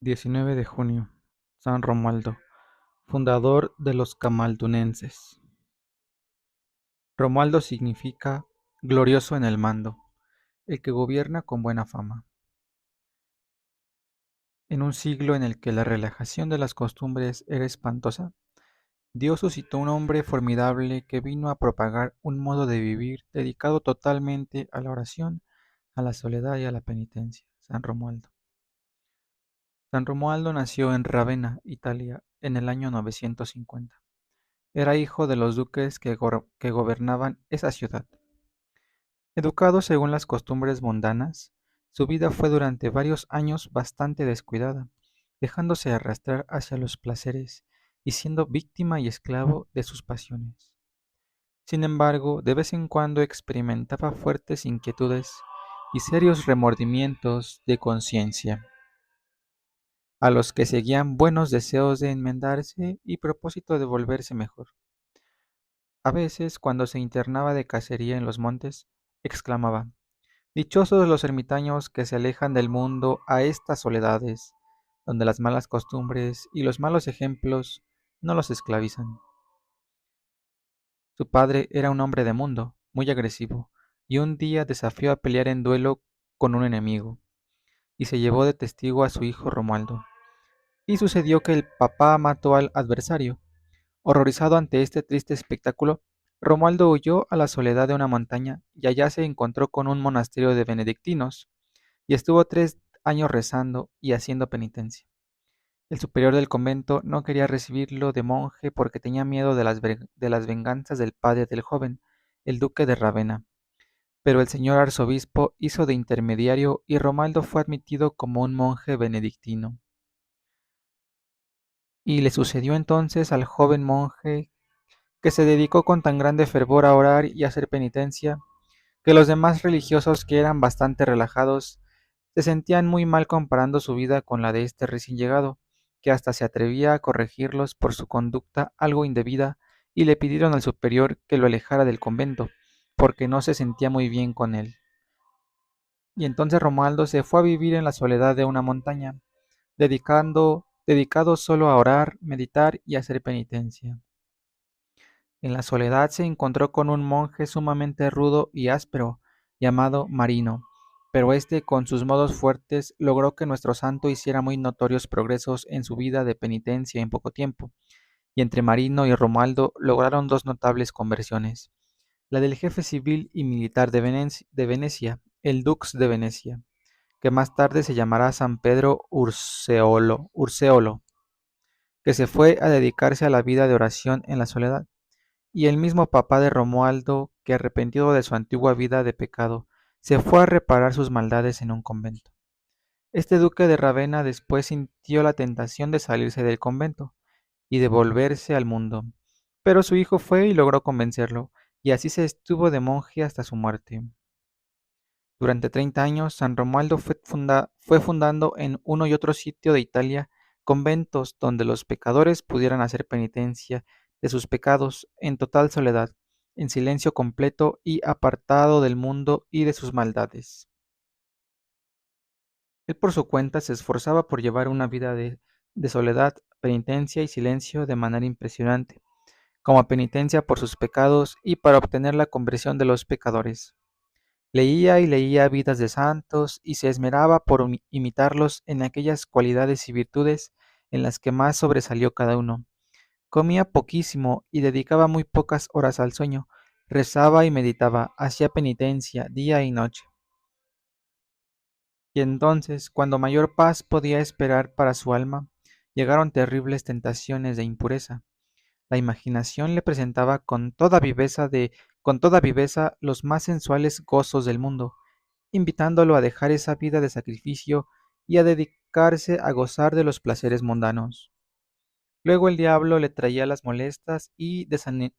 19 de junio. San Romualdo, fundador de los camaldunenses. Romualdo significa glorioso en el mando, el que gobierna con buena fama. En un siglo en el que la relajación de las costumbres era espantosa, Dios suscitó un hombre formidable que vino a propagar un modo de vivir dedicado totalmente a la oración, a la soledad y a la penitencia. San Romualdo. San Romualdo nació en Ravenna, Italia, en el año 950. Era hijo de los duques que gobernaban esa ciudad. Educado según las costumbres mundanas, su vida fue durante varios años bastante descuidada, dejándose arrastrar hacia los placeres y siendo víctima y esclavo de sus pasiones. Sin embargo, de vez en cuando experimentaba fuertes inquietudes y serios remordimientos de conciencia, a los que seguían buenos deseos de enmendarse y propósito de volverse mejor. A veces, cuando se internaba de cacería en los montes, exclamaba: Dichosos los ermitaños que se alejan del mundo a estas soledades, donde las malas costumbres y los malos ejemplos no los esclavizan. Su padre era un hombre de mundo, muy agresivo, y un día desafió a pelear en duelo con un enemigo, y se llevó de testigo a su hijo Romualdo. Y sucedió que el papá mató al adversario. Horrorizado ante este triste espectáculo, Romualdo huyó a la soledad de una montaña y allá se encontró con un monasterio de benedictinos y estuvo 3 años rezando y haciendo penitencia. El superior del convento no quería recibirlo de monje porque tenía miedo de las venganzas del padre del joven, el duque de Ravenna. Pero el señor arzobispo hizo de intermediario y Romualdo fue admitido como un monje benedictino. Y le sucedió entonces al joven monje que se dedicó con tan grande fervor a orar y a hacer penitencia, que los demás religiosos, que eran bastante relajados, se sentían muy mal comparando su vida con la de este recién llegado, que hasta se atrevía a corregirlos por su conducta algo indebida, y le pidieron al superior que lo alejara del convento, porque no se sentía muy bien con él. Y entonces Romualdo se fue a vivir en la soledad de una montaña, dedicado solo a orar, meditar y hacer penitencia. En la soledad se encontró con un monje sumamente rudo y áspero, llamado Marino, pero este con sus modos fuertes logró que nuestro santo hiciera muy notorios progresos en su vida de penitencia en poco tiempo, y entre Marino y Romualdo lograron dos notables conversiones: la del jefe civil y militar de Venecia, el dux de Venecia, que más tarde se llamará San Pedro Urseolo, que se fue a dedicarse a la vida de oración en la soledad, y el mismo papá de Romualdo, que arrepentido de su antigua vida de pecado, se fue a reparar sus maldades en un convento. Este duque de Ravenna después sintió la tentación de salirse del convento y de volverse al mundo, pero su hijo fue y logró convencerlo, y así se estuvo de monje hasta su muerte. Durante 30 años, San Romualdo fue fundando en uno y otro sitio de Italia conventos donde los pecadores pudieran hacer penitencia de sus pecados en total soledad, en silencio completo y apartado del mundo y de sus maldades. Él por su cuenta se esforzaba por llevar una vida de soledad, penitencia y silencio de manera impresionante, como penitencia por sus pecados y para obtener la conversión de los pecadores. Leía y leía vidas de santos y se esmeraba por imitarlos en aquellas cualidades y virtudes en las que más sobresalió cada uno. Comía poquísimo y dedicaba muy pocas horas al sueño. Rezaba y meditaba, hacía penitencia día y noche. Y entonces, cuando mayor paz podía esperar para su alma, llegaron terribles tentaciones de impureza. La imaginación le presentaba con toda viveza los más sensuales gozos del mundo, invitándolo a dejar esa vida de sacrificio y a dedicarse a gozar de los placeres mundanos. Luego el diablo le traía las molestas y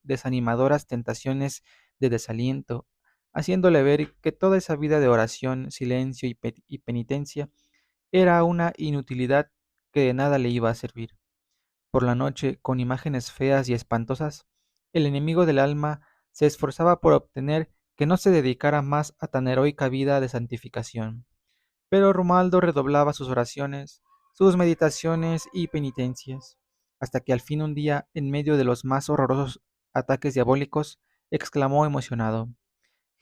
desanimadoras tentaciones de desaliento, haciéndole ver que toda esa vida de oración, silencio y penitencia era una inutilidad que de nada le iba a servir. Por la noche, con imágenes feas y espantosas, el enemigo del alma se esforzaba por obtener que no se dedicara más a tan heroica vida de santificación. Pero Romualdo redoblaba sus oraciones, sus meditaciones y penitencias, hasta que al fin un día, en medio de los más horrorosos ataques diabólicos, exclamó emocionado: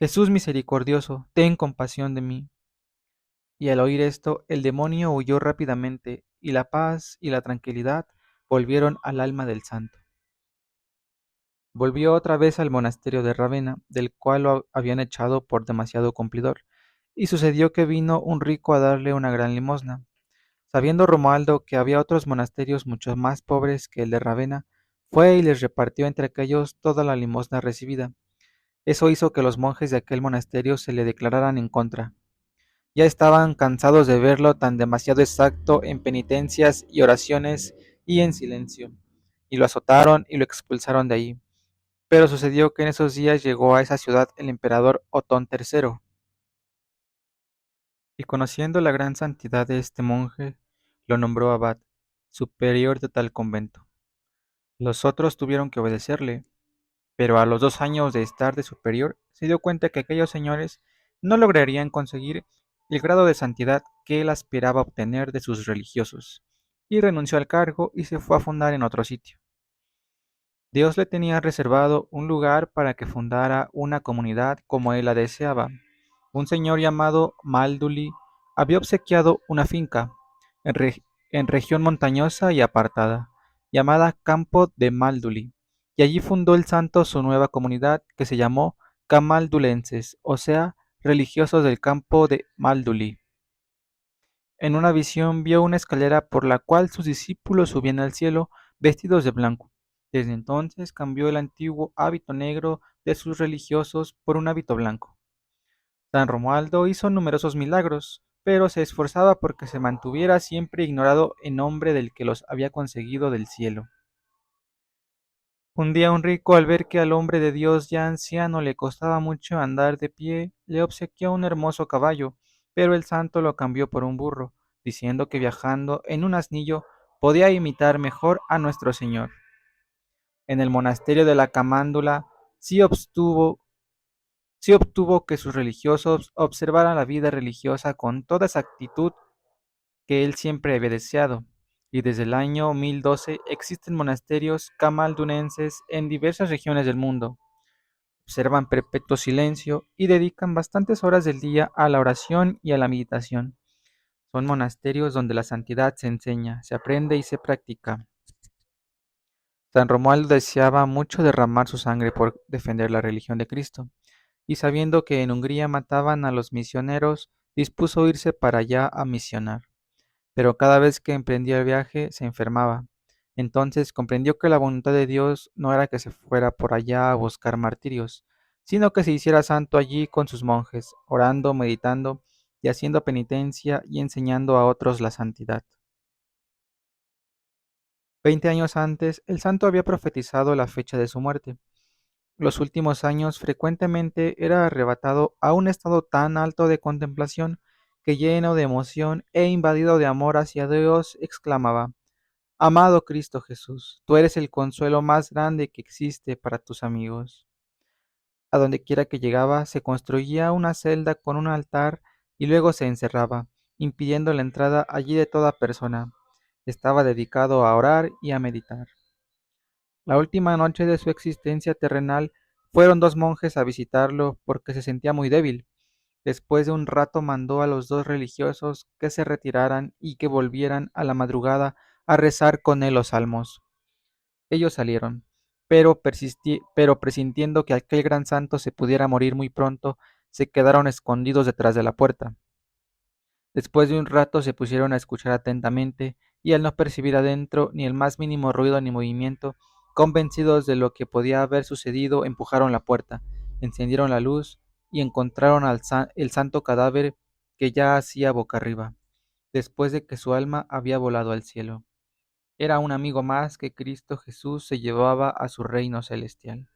Jesús misericordioso, ten compasión de mí. Y al oír esto, el demonio huyó rápidamente, y la paz y la tranquilidad volvieron al alma del santo. Volvió otra vez al monasterio de Ravenna, del cual lo habían echado por demasiado cumplidor, y sucedió que vino un rico a darle una gran limosna. Sabiendo Romualdo que había otros monasterios mucho más pobres que el de Ravenna, fue y les repartió entre aquellos toda la limosna recibida. Eso hizo que los monjes de aquel monasterio se le declararan en contra. Ya estaban cansados de verlo tan demasiado exacto en penitencias y oraciones y en silencio, y lo azotaron y lo expulsaron de allí. Pero sucedió que en esos días llegó a esa ciudad el emperador Otón III, y conociendo la gran santidad de este monje, lo nombró abad, superior de tal convento. Los otros tuvieron que obedecerle, pero a los 2 años de estar de superior, se dio cuenta que aquellos señores no lograrían conseguir el grado de santidad que él aspiraba a obtener de sus religiosos, y renunció al cargo y se fue a fundar en otro sitio. Dios le tenía reservado un lugar para que fundara una comunidad como él la deseaba. Un señor llamado Malduli había obsequiado una finca en, en región montañosa y apartada, llamada Campo de Malduli, y allí fundó el santo su nueva comunidad que se llamó Camaldulenses, o sea, religiosos del campo de Malduli. En una visión vio una escalera por la cual sus discípulos subían al cielo vestidos de blanco. Desde entonces cambió el antiguo hábito negro de sus religiosos por un hábito blanco. San Romualdo hizo numerosos milagros, pero se esforzaba porque se mantuviera siempre ignorado en nombre del que los había conseguido del cielo. Un día un rico, al ver que al hombre de Dios ya anciano le costaba mucho andar de pie, le obsequió un hermoso caballo, pero el santo lo cambió por un burro, diciendo que viajando en un asnillo podía imitar mejor a nuestro Señor. En el monasterio de la Camándula sí obtuvo que sus religiosos observaran la vida religiosa con toda esa actitud que él siempre había deseado, y desde el año 1012 existen monasterios camaldunenses en diversas regiones del mundo. Observan perpetuo silencio y dedican bastantes horas del día a la oración y a la meditación. Son monasterios donde la santidad se enseña, se aprende y se practica. San Romualdo deseaba mucho derramar su sangre por defender la religión de Cristo, y sabiendo que en Hungría mataban a los misioneros, dispuso irse para allá a misionar. Pero cada vez que emprendía el viaje se enfermaba. Entonces comprendió que la voluntad de Dios no era que se fuera por allá a buscar martirios, sino que se hiciera santo allí con sus monjes, orando, meditando y haciendo penitencia y enseñando a otros la santidad. 20 años antes, el santo había profetizado la fecha de su muerte. Los últimos años frecuentemente era arrebatado a un estado tan alto de contemplación que, lleno de emoción e invadido de amor hacia Dios, exclamaba: Amado Cristo Jesús, tú eres el consuelo más grande que existe para tus amigos. A donde quiera que llegaba se construía una celda con un altar y luego se encerraba, impidiendo la entrada allí de toda persona. Estaba dedicado a orar y a meditar. La última noche de su existencia terrenal fueron 2 monjes a visitarlo porque se sentía muy débil. Después de un rato mandó a los 2 religiosos que se retiraran y que volvieran a la madrugada a rezar con él los salmos. Ellos salieron, pero presintiendo que aquel gran santo se pudiera morir muy pronto, se quedaron escondidos detrás de la puerta. Después de un rato se pusieron a escuchar atentamente, y al no percibir adentro ni el más mínimo ruido ni movimiento, convencidos de lo que podía haber sucedido, empujaron la puerta, encendieron la luz y encontraron el santo cadáver que ya hacía boca arriba, después de que su alma había volado al cielo. Era un amigo más que Cristo Jesús se llevaba a su reino celestial.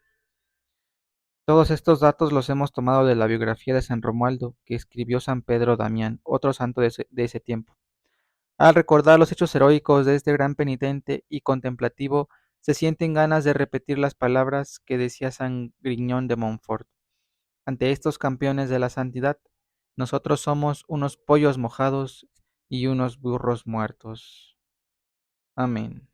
Todos estos datos los hemos tomado de la biografía de San Romualdo que escribió San Pedro Damián, otro santo de ese tiempo. Al recordar los hechos heroicos de este gran penitente y contemplativo, se sienten ganas de repetir las palabras que decía San Griñón de Montfort. Ante estos campeones de la santidad, nosotros somos unos pollos mojados y unos burros muertos. Amén.